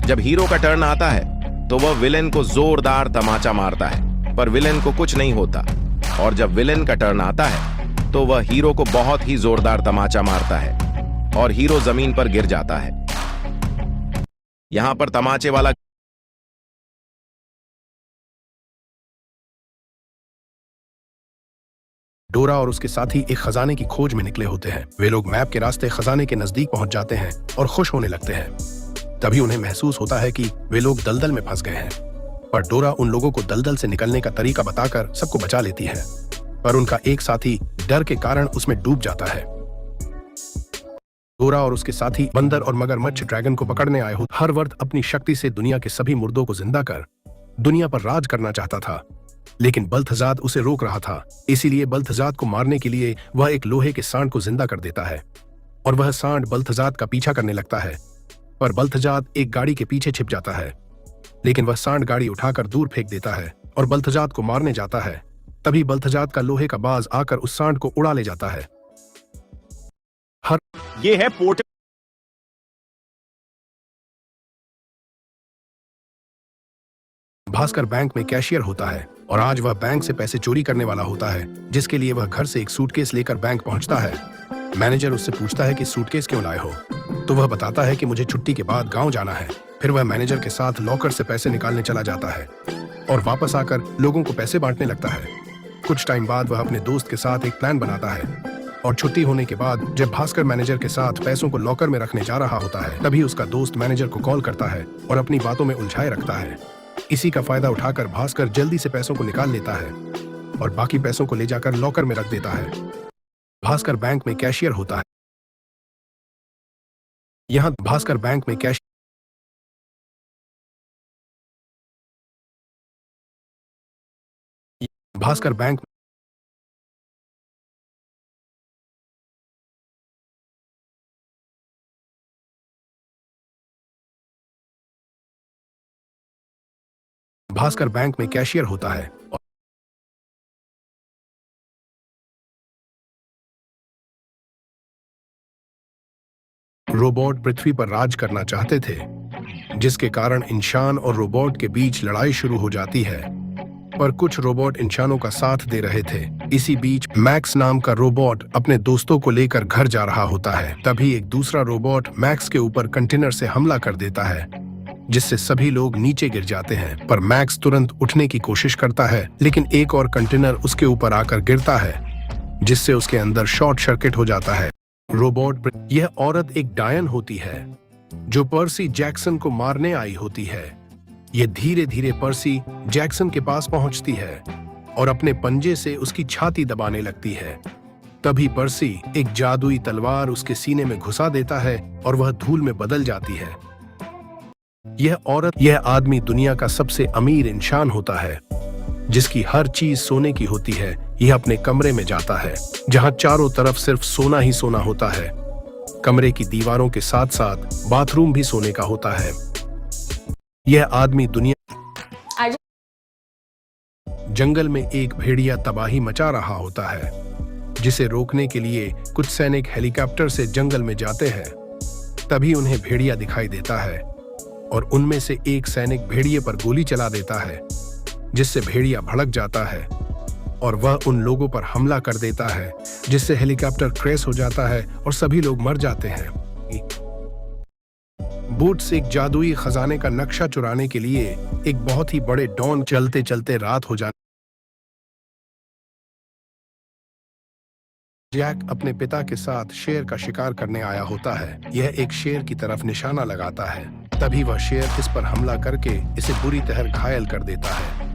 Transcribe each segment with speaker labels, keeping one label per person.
Speaker 1: जब हीरो का टर्न आता है तो वह विलेन को जोरदार तमाचा मारता है, पर विलेन को कुछ नहीं होता। और जब विलेन का टर्न आता है तो वह हीरो को बहुत ही जोरदार तमाचा मारता है और हीरो जमीन पर गिर जाता है। यहां पर तमाचे वाला
Speaker 2: डोरा और उसके साथी एक खजाने की खोज में निकले होते हैं। वे लोग मैप के रास्ते खजाने के नजदीक पहुंच जाते हैं और खुश होने लगते हैं। तभी उन्हें महसूस होता है कि वे लोग दलदल में फंस गए हैं, पर डोरा उन लोगों को दलदल से निकलने का तरीका बताकर सबको बचा लेती है। पर उनका एक साथी डर के कारण उसमें डूब जाता है। डोरा और उसके साथी बंदर और मगरमच्छ ड्रैगन को पकड़ने आए हो। हर वर्द अपनी शक्ति से दुनिया के सभी मुर्दों को जिंदा कर दुनिया पर राज करना चाहता था, लेकिन बल्थजाद उसे रोक रहा था। इसीलिए बल्थजाद को मारने के लिए वह एक लोहे के सांड को जिंदा कर देता है और वह सांड बल्थजाद का पीछा करने लगता है। पर बल्थजाद एक गाड़ी के पीछे छिप जाता है, लेकिन वह सांड गाड़ी उठाकर दूर फेंक देता है और बल्थजाद को मारने जाता है। तभी बल्थजाद का लोहे का बाज आकर उस सांड को उड़ा ले जाता है।
Speaker 1: ये है पोर्ट
Speaker 2: भास्कर बैंक में कैशियर होता है और आज वह बैंक से पैसे चोरी करने वाला होता है, जिसके लिए वह घर से एक सूटकेस लेकर बैंक पहुंचता है। मैनेजर उससे पूछता है कि सूटकेस क्यों लाए हो, तो वह बताता है कि मुझे छुट्टी के बाद गांव जाना है। फिर वह मैनेजर के साथ लॉकर से पैसे निकालने चला जाता है और वापस आकर लोगों को पैसे बांटने लगता है। कुछ टाइम बाद वह अपने दोस्त के साथ एक प्लान बनाता है और छुट्टी होने के बाद जब भास्कर मैनेजर के साथ पैसों को लॉकर में रखने जा रहा होता है, तभी उसका दोस्त मैनेजर को कॉल करता है और अपनी बातों में उलझाए रखता है। इसी का फायदा उठाकर भास्कर जल्दी से पैसों को निकाल लेता है और बाकी पैसों को ले जाकर लॉकर में रख देता है। भास्कर बैंक में कैशियर होता है। यहां भास्कर बैंक में भास्कर बैंक भास्कर बैंक में कैशियर होता है। रोबोट पृथ्वी पर राज करना चाहते थे, जिसके कारण इंसान और रोबोट के बीच लड़ाई शुरू हो जाती है। पर कुछ रोबोट इंसानों का साथ दे रहे थे। इसी बीच मैक्स नाम का रोबोट अपने दोस्तों को लेकर घर जा रहा होता है। तभी एक दूसरा रोबोट मैक्स के ऊपर कंटेनर से हमला कर देता है, जिससे सभी लोग नीचे गिर जाते हैं। पर मैक्स तुरंत उठने की कोशिश करता है, लेकिन एक और कंटेनर उसके ऊपर आकर गिरता है, जिससे उसके अंदर शॉर्ट सर्किट हो जाता है। रोबोट यह औरत एक डायन होती है जो पर्सी जैक्सन को मारने आई होती है। यह धीरे धीरे पर्सी जैक्सन के पास पहुंचती है और अपने पंजे से उसकी छाती दबाने लगती है। तभी पर्सी एक जादुई तलवार उसके सीने में घुसा देता है और वह धूल में बदल जाती है। यह आदमी दुनिया का सबसे अमीर इंसान होता है, जिसकी हर चीज सोने की होती है। यह अपने कमरे में जाता है, जहां चारों तरफ सिर्फ सोना ही सोना होता है। कमरे की दीवारों के साथ साथ बाथरूम भी सोने का होता है। यह आदमी दुनिया जंगल में एक भेड़िया तबाही मचा रहा होता है, जिसे रोकने के लिए कुछ सैनिक हेलीकॉप्टर से जंगल में जाते हैं। तभी उन्हें भेड़िया दिखाई देता है और उनमें से एक सैनिक भेड़िए पर गोली चला देता है, जिससे भेड़िया भड़क जाता है और वह उन लोगों पर हमला कर देता है, जिससे हेलीकॉप्टर क्रैश हो जाता है और सभी लोग मर जाते हैं। बूट्स एक जादुई खजाने का नक्शा चुराने के लिए एक बहुत ही बड़े डॉन चलते चलते रात हो जाने। जैक अपने पिता के साथ शेर का शिकार करने आया होता है। यह एक शेर की तरफ निशाना लगाता है। तभी वह शेर इस पर हमला करके इसे बुरी तरह घायल कर देता है।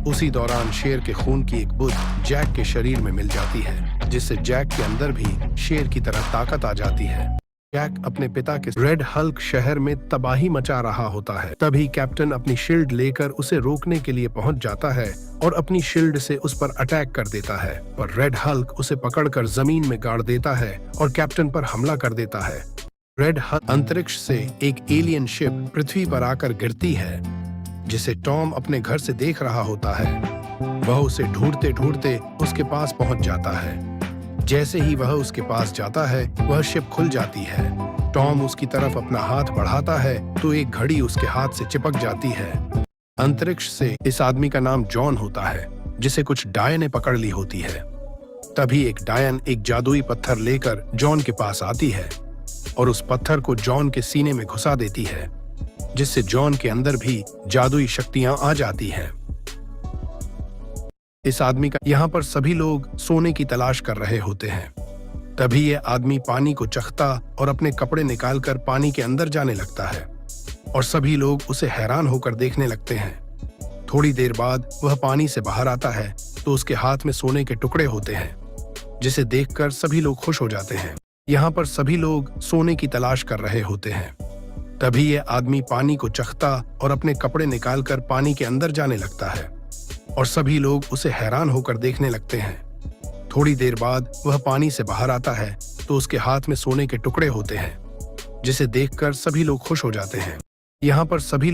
Speaker 2: उसी दौरान शेर के खून की एक बूंद जैक के शरीर में मिल जाती है, जिससे जैक के अंदर भी शेर की तरह ताकत आ जाती है। जैक अपने पिता के रेड हल्क शहर में तबाही मचा रहा होता है। तभी कैप्टन अपनी शील्ड लेकर उसे रोकने के लिए पहुंच जाता है और अपनी शील्ड से उस पर अटैक कर देता है। पर रेड हल्क उसे पकड़कर जमीन में गाड़ देता है और कैप्टन पर हमला कर देता है। रेड हल्क अंतरिक्ष से एक एलियन शिप पृथ्वी पर आकर गिरती है, जिसे टॉम अपने घर से देख रहा होता है। वह उसे ढूंढते ढूंढते उसके पास पहुंच जाता है। जैसे ही वह उसके पास जाता है, वह शिप खुल जाती है। टॉम उसकी तरफ अपना हाथ बढ़ाता है तो एक घड़ी उसके हाथ से चिपक जाती है। अंतरिक्ष से इस आदमी का नाम जॉन होता है, जिसे कुछ डायने पकड़ ली होती है। तभी एक डायन एक जादुई पत्थर लेकर जॉन के पास आती है और उस पत्थर को जॉन के सीने में घुसा देती है, जिससे जॉन के अंदर भी जादुई शक्तियां आ जाती हैं। इस आदमी का यहाँ पर सभी लोग सोने की तलाश कर रहे होते हैं। तभी यह आदमी पानी को चखता और अपने कपड़े निकालकर पानी के अंदर जाने लगता है और सभी लोग उसे हैरान होकर देखने लगते हैं। थोड़ी देर बाद वह पानी से बाहर आता है तो उसके हाथ में सोने के टुकड़े होते हैं, जिसे देखकर सभी लोग खुश हो जाते हैं। यहाँ पर सभी लोग सोने की तलाश कर रहे होते हैं। तभी यह आदमी पानी को चखता और अपने कपड़े निकालकर पानी के अंदर जाने लगता है और सभी लोग उसे हैरान होकर देखने लगते हैं। थोड़ी देर बाद वह पानी से बाहर आता है तो उसके हाथ में सोने के टुकड़े होते हैं, जिसे देखकर सभी लोग खुश हो जाते हैं। यहाँ पर सभी